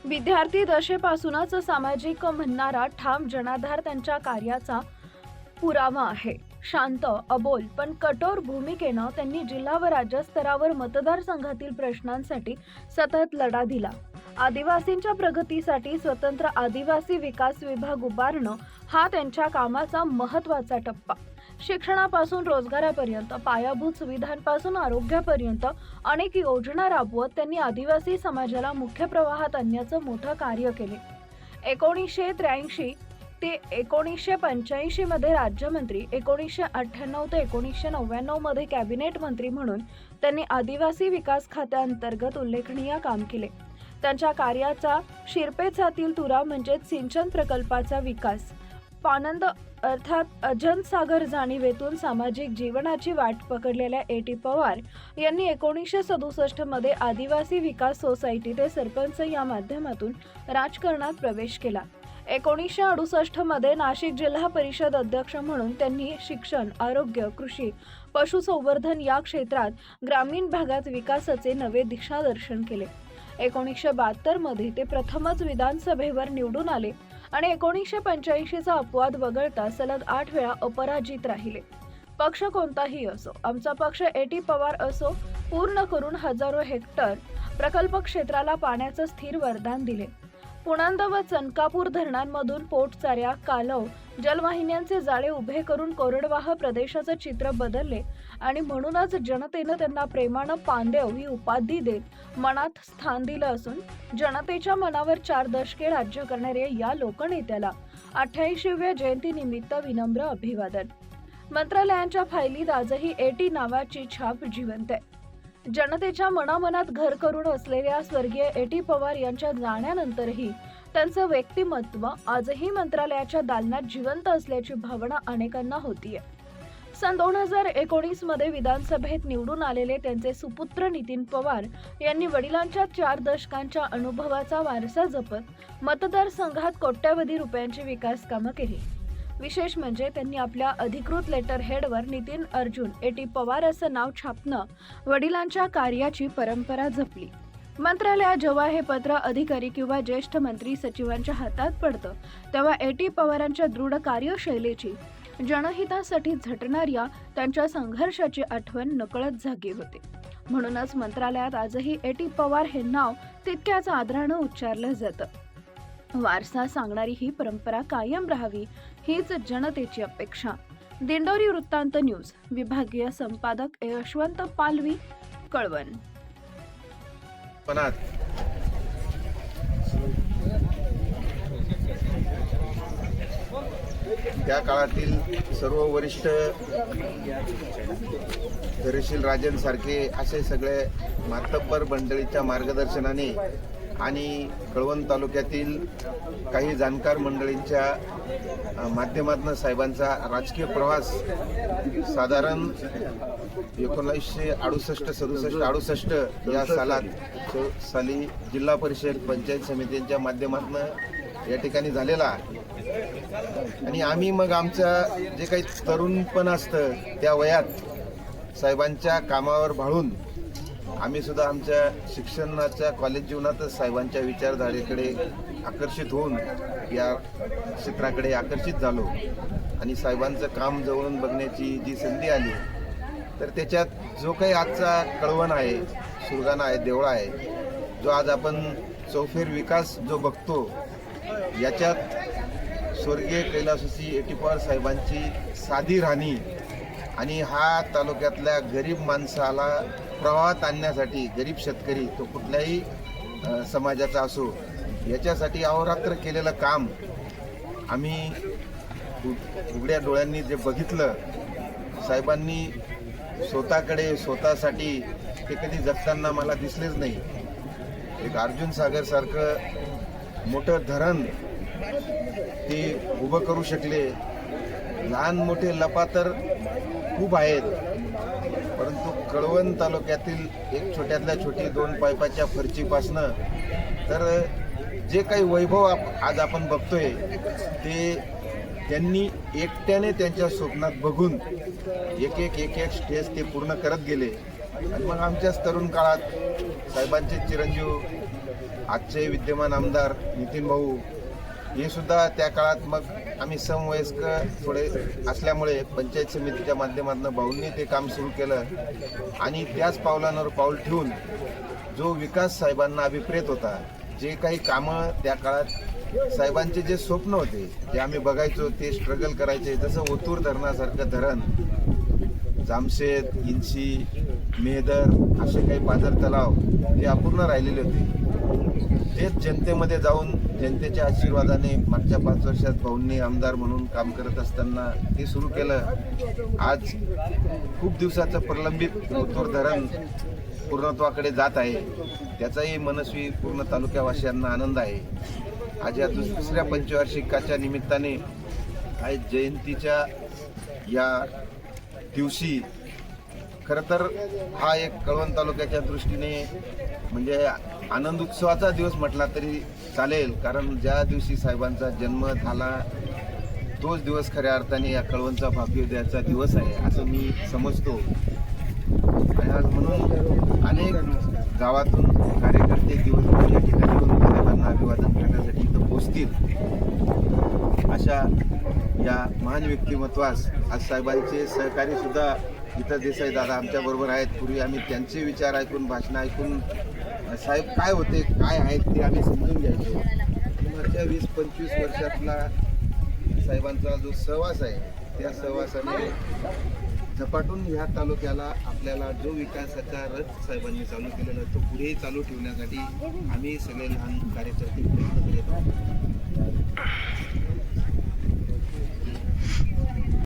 विद्यार्थी दशेपासूनच सामाजिक म्हणणारा ठाम जनाधार त्यांच्या कार्याचा पुरावा आहे। शांत, अबोल पण कठोर भूमिकेनं त्यांनी जिल्हा व राज्य स्तरावर मतदारसंघातील प्रश्नांसाठी सतत लढा दिला। आदिवासींच्या प्रगतीसाठी स्वतंत्र आदिवासी विकास विभाग उभारणं हा त्यांच्या कामाचा महत्त्वाचा टप्पा। शिक्षणापासून रोजगारापर्यंत, पायाभूत सुविधांपासून आरोग्यापर्यंत अनेक योजना राबवत त्यांनी आदिवासी समाजाला मुख्य प्रवाहात आणण्याचं मोठं कार्य केले। 1983 ते 1985 मध्ये राज्यमंत्री, 1998 ते 1999 मध्ये कॅबिनेट मंत्री म्हणून त्यांनी आदिवासी विकास खात्याअंतर्गत उल्लेखनीय काम केले। त्यांच्या कार्याचा शिरपेचातील तुरा म्हणजे सिंचन प्रकल्पाचा विकास। पानंद अर्थात अजंत जाणीवेतून सामाजिक जीवनाची वाट पकडलेल्या A.T. पवार यांनी 1967 मध्ये आदिवासी विकास सोसायटी ते सरपंच या माध्यमातून राजकारणात प्रवेश केला। 1968 मध्ये नाशिक जिल्हा परिषद अध्यक्ष म्हणून त्यांनी शिक्षण, आरोग्य, कृषी, पशुसंवर्धन या क्षेत्रात ग्रामीण भागात विकासाचे नवे दिशादर्शन केले। 1972 मध्ये ते प्रथमच विधानसभेवर निवडून आले आणि 1985चा अपवाद वगळता सलग 8 वेळा अपराजित राहिले। पक्ष कोणताही असो, आमचा पक्ष A.T. पवार असो, पूर्ण करून हजारो हेक्टर प्रकल्प क्षेत्राला पाण्याचं स्थिर वरदान दिले। पुणंद व चनकापूर धरणांमधून पोटचाऱ्या, कालव, जलवाहिन्यांचे जाळे उभे करून कोरडवाह प्रदेशाचं चित्र बदलले आणि म्हणूनच जनतेनं त्यांना प्रेमानं पांदेव ही उपाधी देत मनात स्थान दिलं असून जनतेच्या मनावर 4 दशके राज्य करणाऱ्या या लोकनेत्याला 88व्या जयंतीनिमित्त विनम्र अभिवादन। मंत्रालयांच्या फायलीत आजही A.T. नावाची छाप जिवंत आहे। जनतेच्या मनामनात घर करून असलेल्या स्वर्गीय A.T. पवार यांच्या जाण्यानंतरही त्यांचं व्यक्तिमत्व आजही मंत्रालयाच्या दालनात जिवंत असल्याची भावना अनेकांना होतीये। सन 2019 मध्ये विधानसभेत निवडून आलेले त्यांचे सुपुत्र नितीन पवार यांनी वडिलांच्या 4 दशकांच्या अनुभवाचा वारसा जपत मतदारसंघात कोट्यवधी रुपयांची विकास कामं केली। विशेष म्हणजे त्यांनी आपल्या अधिकृत लेटर हेडवर नितीन अर्जुन A.T. पवार असं नाव छापणं वडिलांच्या कार्याची परंपरा जपली। मंत्रालयात जेव्हा हे पत्र अधिकारी किंवा ज्येष्ठ मंत्री सचिवांच्या हातात पडतं तेव्हा A.T. पवारांच्या दृढ कार्यशैलीची, जनहितासाठी झटणाऱ्या त्यांच्या संघर्षाची आठवण नकळत जागी होते। म्हणूनच मंत्रालयात आजही A.T. पवार हे नाव तितक्याच आदरानं उच्चारलं जातं। वारसा सांगणारी ही परंपरा कायम राहावी हीच जनतेची अपेक्षा। दिंडोरी वृत्तांत न्यूज, विभागीय संपादक यशवंत पालवी, कळवण। त्या काळातील सर्व वरिष्ठ तहसील राजन सारखे असे सगळे मातब्बर मंडळीच्या मार्गदर्शनाने आणि कळवण तालुक्यातील काही जाणकार मंडळींच्या माध्यमातून साहेबांचा राजकीय प्रवास साधारण 1968 या साली जिल्हा परिषद पंचायत समितींच्या माध्यमातून या ठिकाणी झालेला आणि आम्ही मग आमचं जे काही तरुणपण असतं त्या वयात साहेबांच्या कामावर भाळून आम्ही सुद्धा आमच्या शिक्षणाच्या कॉलेज जीवनातच साहेबांच्या विचारधारेकडे आकर्षित होऊन या क्षेत्राकडे आकर्षित झालो आणि साहेबांचं काम जवळून बघण्याची जी संधी आली तर त्याच्यात जो काही आजचा कळवण आहे, सुरगाणा आहे, देवळा आहे, जो आज आपण चौफेर विकास जो बघतो याच्यात स्वर्गीय कैलासवासी A.T. पवार साहेबांची साधी राहणी आणि हा तालुक्यातल्या गरीब माणसाला प्रवाहात आणण्यासाठी, गरीब शेतकरी तो कुठल्याही समाजाचा असो याच्यासाठी अहोरात्र केलेलं काम आम्ही उघड्या डोळ्यांनी जे बघितलं, साहेबांनी स्वतःसाठी ते कधी जगताना मला दिसलेच नाही। एक अर्जुन सागर सारखं मोठं धरण ते उभं करू शकले। लहान मोठे लपातर खूप आहेत, परंतु कळवण तालुक्यातील एक छोट्यातल्या छोटी 2 पायपाच्या फरचीपासनं तर जे काही वैभव आज आपण बघतोय ते त्यांनी एकट्याने त्यांच्या स्वप्नात बघून एक स्टेज ते पूर्ण करत गेले आणि मग आमच्याच तरुण काळात साहेबांचे चिरंजीव आजचे विद्यमान आमदार नितीन भाऊ हे सुद्धा त्या काळात मग आम्ही समवयस्क थोडे असल्यामुळे पंचायत समितीच्या माध्यमातून भाऊंनी ते काम सुरू केलं आणि त्याच पावलांवर पाऊल ठेवून जो विकास साहेबांना अभिप्रेत होता, जे काही कामं त्या काळात साहेबांचे जे स्वप्न होते जे आम्ही बघायचो, ते स्ट्रगल करायचे, जसं ओतूर धरणासारखं धरण, जामशेद, इंची, मेहदर असे काही पाझर तलाव जे अपूर्ण राहिलेले होते, तेच जनतेमध्ये जाऊन जनतेच्या आशीर्वादाने मागच्या 5 वर्षात भाऊंनी आमदार म्हणून काम करत असताना ते सुरू केलं. आज खूप दिवसाचं प्रलंबित ओतूर धरण पूर्णत्वाकडे जात आहे. त्याचाही मनस्वी पूर्ण तालुक्यावासियांना आनंद आहे. आज या दुसऱ्या पंचवार्षिकाच्या निमित्ताने आज जयंतीच्या या दिवशी खरं तर हा एक कळवण तालुक्याच्या दृष्टीने म्हणजे आनंद उत्सवाचा दिवस म्हटला तरी चालेल, कारण ज्या दिवशी साहेबांचा जन्म झाला तोच दिवस खऱ्या अर्थाने या कळवणचा भाग्योदयाचा दिवस आहे असं मी समजतो. आणि आज म्हणून अनेक गावातून कार्यकर्ते दिवसभर या ठिकाणी येऊन साहेबांना अभिवादन करण्यासाठी इथं पोचतील. अशा या महान व्यक्तिमत्वास आज साहेबांचे सहकारी सुद्धा इथं देसाई दादा आमच्याबरोबर आहेत. पूर्वी आम्ही त्यांचे विचार ऐकून, भाषणं ऐकून साहेब काय होते काय आहेत ते आम्ही समजून घ्यायचो. मागच्या 20-25 वर्षातला साहेबांचा जो सहवास आहे त्या सहवासाने झपाटून ह्या तालुक्याला आपल्याला जो विकासाचा रथ साहेबांनी चालू केलेला तो पुढेही चालू ठेवण्यासाठी आम्ही सगळे लहान कार्यकर्ते प्रयत्न करीत आहोत.